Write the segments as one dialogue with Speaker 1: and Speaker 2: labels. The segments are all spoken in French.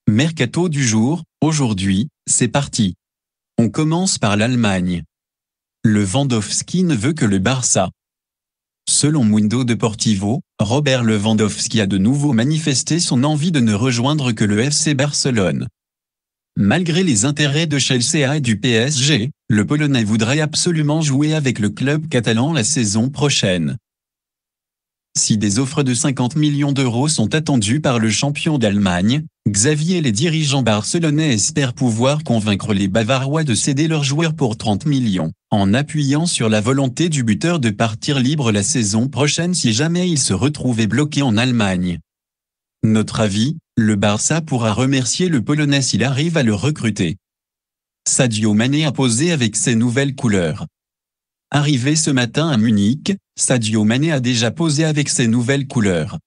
Speaker 1: Mercato du jour, aujourd'hui, c'est parti. On commence par l'Allemagne. Lewandowski ne veut que le Barça. Selon Mundo Deportivo, Robert Lewandowski a de nouveau manifesté son envie de ne rejoindre que le FC Barcelone. Malgré les intérêts de Chelsea et du PSG, le Polonais voudrait absolument jouer avec le club catalan la saison prochaine. Si des offres de 50 millions d'euros sont attendues par le champion d'Allemagne, Xavi et les dirigeants barcelonais espèrent pouvoir convaincre les Bavarois de céder leurs joueurs pour 30 millions, en appuyant sur la volonté du buteur de partir libre la saison prochaine si jamais il se retrouvait bloqué en Allemagne. Notre avis, le Barça pourra remercier le Polonais s'il arrive à le recruter. Sadio Mané a posé avec ses nouvelles couleurs. Arrivé ce matin à Munich, Sadio Mané a déjà posé avec ses nouvelles couleurs.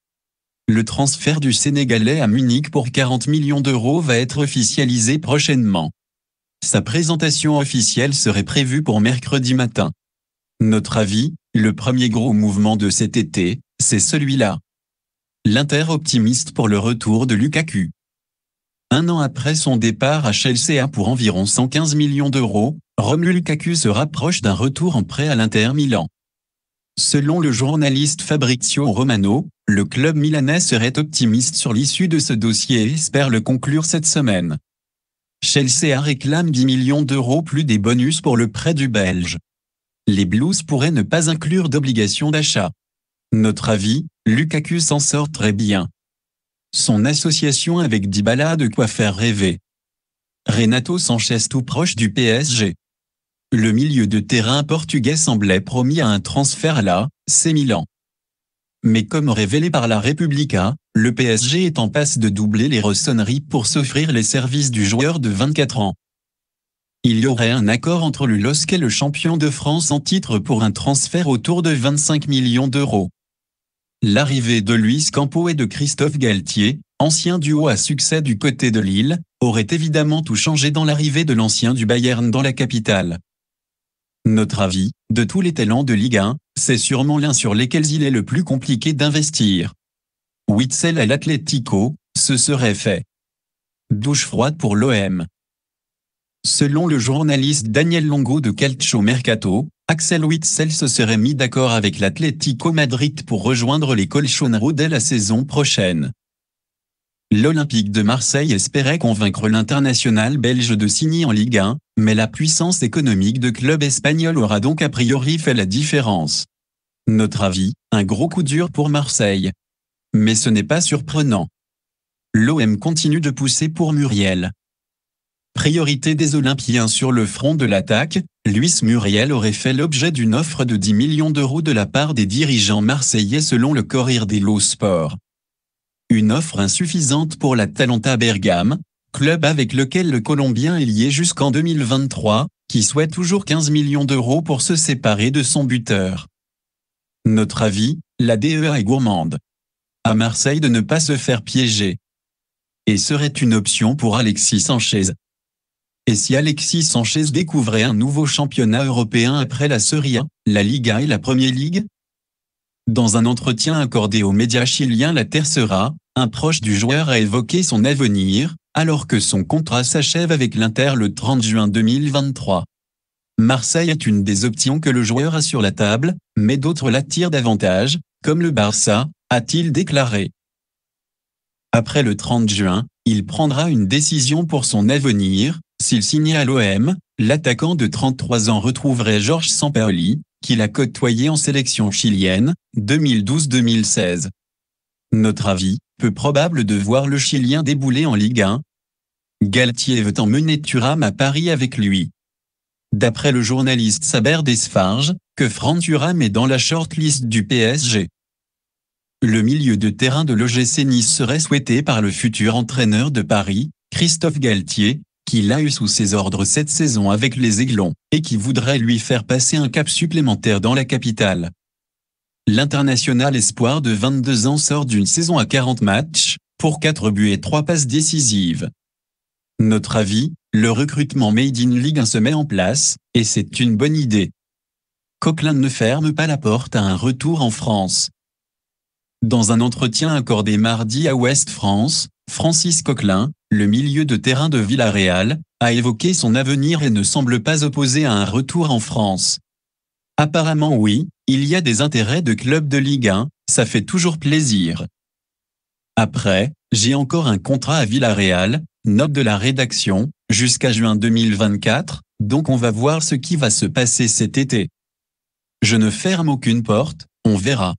Speaker 1: Le transfert du Sénégalais à Munich pour 40 millions d'euros va être officialisé prochainement. Sa présentation officielle serait prévue pour mercredi matin. Notre avis, le premier gros mouvement de cet été, c'est celui-là. L'Inter optimiste pour le retour de Lukaku. Un an après son départ à Chelsea pour environ 115 millions d'euros, Romelu Lukaku se rapproche d'un retour en prêt à l'Inter Milan. Selon le journaliste Fabrizio Romano, le club milanais serait optimiste sur l'issue de ce dossier et espère le conclure cette semaine. Chelsea réclame 10 millions d'euros plus des bonus pour le prêt du Belge. Les Blues pourraient ne pas inclure d'obligation d'achat. Notre avis, Lukaku s'en sort très bien. Son association avec Dybala a de quoi faire rêver. Renato Sanchez tout proche du PSG. Le milieu de terrain portugais semblait promis à un transfert à l'AC Milan. Mais comme révélé par la Repubblica, le PSG est en passe de doubler les Rossoneri pour s'offrir les services du joueur de 24 ans. Il y aurait un accord entre le LOSC et le champion de France en titre pour un transfert autour de 25 millions d'euros. L'arrivée de Luis Campo et de Christophe Galtier, ancien duo à succès du côté de Lille, aurait évidemment tout changé dans l'arrivée de l'ancien du Bayern dans la capitale. Notre avis, de tous les talents de Ligue 1, c'est sûrement l'un sur lesquels il est le plus compliqué d'investir. Witsel à l'Atlético, ce serait fait. Douche froide pour l'OM. Selon le journaliste Daniel Longo de Calcio Mercato, Axel Witsel se serait mis d'accord avec l'Atlético Madrid pour rejoindre les Colchoneros dès la saison prochaine. L'Olympique de Marseille espérait convaincre l'international belge de signer en Ligue 1, mais la puissance économique de club espagnol aura donc a priori fait la différence. Notre avis, un gros coup dur pour Marseille. Mais ce n'est pas surprenant. L'OM continue de pousser pour Muriel. Priorité des Olympiens sur le front de l'attaque, Luis Muriel aurait fait l'objet d'une offre de 10 millions d'euros de la part des dirigeants marseillais selon le Corriere dello Sport. Une offre insuffisante pour l'Atalanta Bergame, club avec lequel le Colombien est lié jusqu'en 2023, qui souhaite toujours 15 millions d'euros pour se séparer de son buteur. Notre avis, la DEA est gourmande. À Marseille de ne pas se faire piéger. Et serait une option pour Alexis Sanchez. Et si Alexis Sanchez découvrait un nouveau championnat européen après la Serie A, la Liga et la Premier League? Dans un entretien accordé aux médias chiliens La Tercera, un proche du joueur a évoqué son avenir, alors que son contrat s'achève avec l'Inter le 30 juin 2023. Marseille est une des options que le joueur a sur la table, mais d'autres l'attirent davantage, comme le Barça, a-t-il déclaré. Après le 30 juin, il prendra une décision pour son avenir. S'il signait à l'OM, l'attaquant de 33 ans retrouverait Georges Sampaoli, qu'il a côtoyé en sélection chilienne, 2012-2016. Notre avis, peu probable de voir le Chilien débouler en Ligue 1. Galtier veut emmener Thuram à Paris avec lui. D'après le journaliste Saber Desfarges, que Fran Thuram est dans la shortlist du PSG. Le milieu de terrain de l'OGC Nice serait souhaité par le futur entraîneur de Paris, Christophe Galtier, qui l'a eu sous ses ordres cette saison avec les Aiglons, et qui voudrait lui faire passer un cap supplémentaire dans la capitale. L'international espoir de 22 ans sort d'une saison à 40 matchs, pour 4 buts et 3 passes décisives. Notre avis, le recrutement Made in Ligue 1 se met en place, et c'est une bonne idée. Coquelin ne ferme pas la porte à un retour en France. Dans un entretien accordé mardi à Ouest France, Francis Coquelin, le milieu de terrain de Villarreal, a évoqué son avenir et ne semble pas opposé à un retour en France. Apparemment oui, il y a des intérêts de clubs de Ligue 1, ça fait toujours plaisir. Après, j'ai encore un contrat à Villarreal, note de la rédaction, jusqu'à juin 2024, donc on va voir ce qui va se passer cet été. Je ne ferme aucune porte, on verra.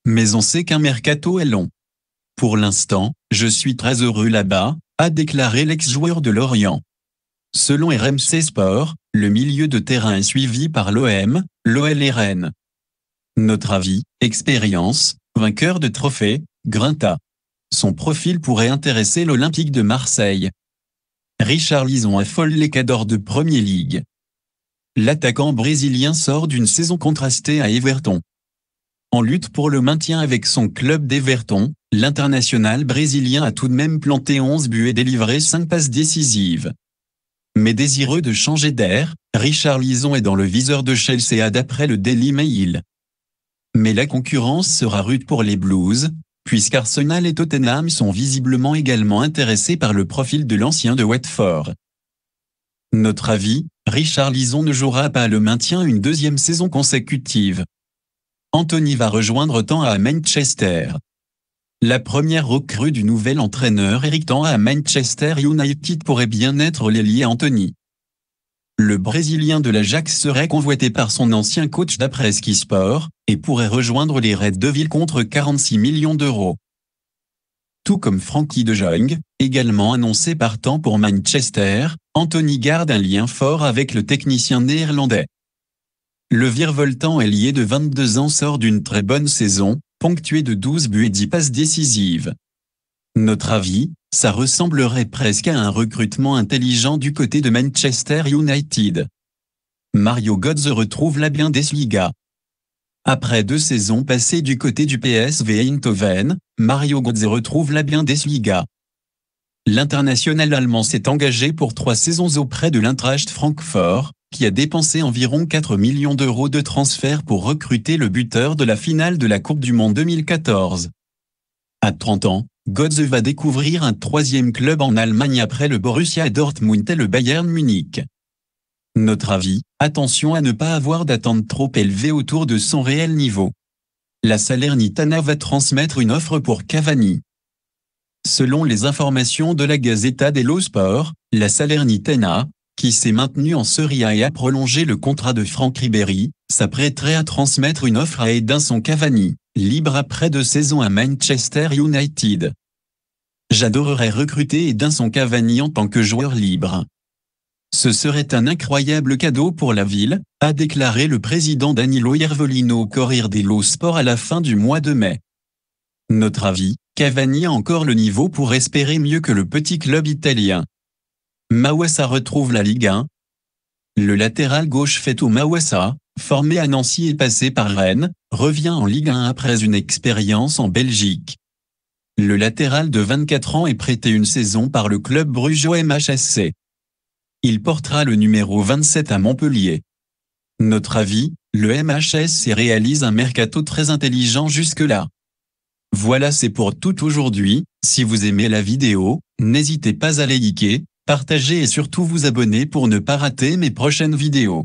Speaker 1: Mais on sait qu'un mercato est long. Pour l'instant, je suis très heureux là-bas, a déclaré l'ex-joueur de Lorient. Selon RMC Sport, le milieu de terrain est suivi par l'OM, l'OL et Rennes. Notre avis, expérience, vainqueur de trophées, Grinta. Son profil pourrait intéresser l'Olympique de Marseille. Richarlison affole les cadors de Premier League. L'attaquant brésilien sort d'une saison contrastée à Everton. En lutte pour le maintien avec son club d'Everton, l'international brésilien a tout de même planté 11 buts et délivré 5 passes décisives. Mais désireux de changer d'air, Richarlison est dans le viseur de Chelsea d'après le Daily Mail. Mais la concurrence sera rude pour les Blues, puisqu'Arsenal et Tottenham sont visiblement également intéressés par le profil de l'ancien de Watford. Notre avis, Richarlison ne jouera pas le maintien une deuxième saison consécutive. Anthony va rejoindre Ten Hag à Manchester. La première recrue du nouvel entraîneur Erik ten Hag à Manchester United pourrait bien être l'ailier Anthony. Le Brésilien de l'Ajax serait convoité par son ancien coach d'après Sky Sport, et pourrait rejoindre les Reds Devils contre 46 millions d'euros. Tout comme Frenkie de Jong, également annoncé partant pour Manchester, Anthony garde un lien fort avec le technicien néerlandais. Le virevoltant ailier de 22 ans sort d'une très bonne saison, ponctuée de 12 buts et 10 passes décisives. Notre avis, ça ressemblerait presque à un recrutement intelligent du côté de Manchester United. Mario Götze retrouve la Bundesliga. Après 2 saisons passées du côté du PSV Eindhoven, Mario Götze retrouve la Bundesliga. L'international allemand s'est engagé pour 3 saisons auprès de l'Eintracht Francfort, qui a dépensé environ 4 millions d'euros de transfert pour recruter le buteur de la finale de la Coupe du Monde 2014. À 30 ans, Götze va découvrir un 3e club en Allemagne après le Borussia Dortmund et le Bayern Munich. Notre avis, attention à ne pas avoir d'attente trop élevée autour de son réel niveau. La Salernitana va transmettre une offre pour Cavani. Selon les informations de la Gazzetta dello Sport, la Salernitana, qui s'est maintenue en Serie A et a prolongé le contrat de Franck Ribéry, s'apprêterait à transmettre une offre à Edinson Cavani, libre après 2 saisons à Manchester United. J'adorerais recruter Edinson Cavani en tant que joueur libre. Ce serait un incroyable cadeau pour la ville, a déclaré le président Danilo Iervolino au Corriere dello Sport à la fin du mois de mai. Notre avis, Cavani a encore le niveau pour espérer mieux que le petit club italien. Mawassa retrouve la Ligue 1. Le latéral gauche Fetou Mawassa, formé à Nancy et passé par Rennes, revient en Ligue 1 après une expérience en Belgique. Le latéral de 24 ans est prêté une saison par le club brugeois MHSC. Il portera le numéro 27 à Montpellier. Notre avis, le MHSC réalise un mercato très intelligent jusque-là. Voilà, c'est pour tout aujourd'hui. Si vous aimez la vidéo, n'hésitez pas à liker, partager et surtout vous abonner pour ne pas rater mes prochaines vidéos.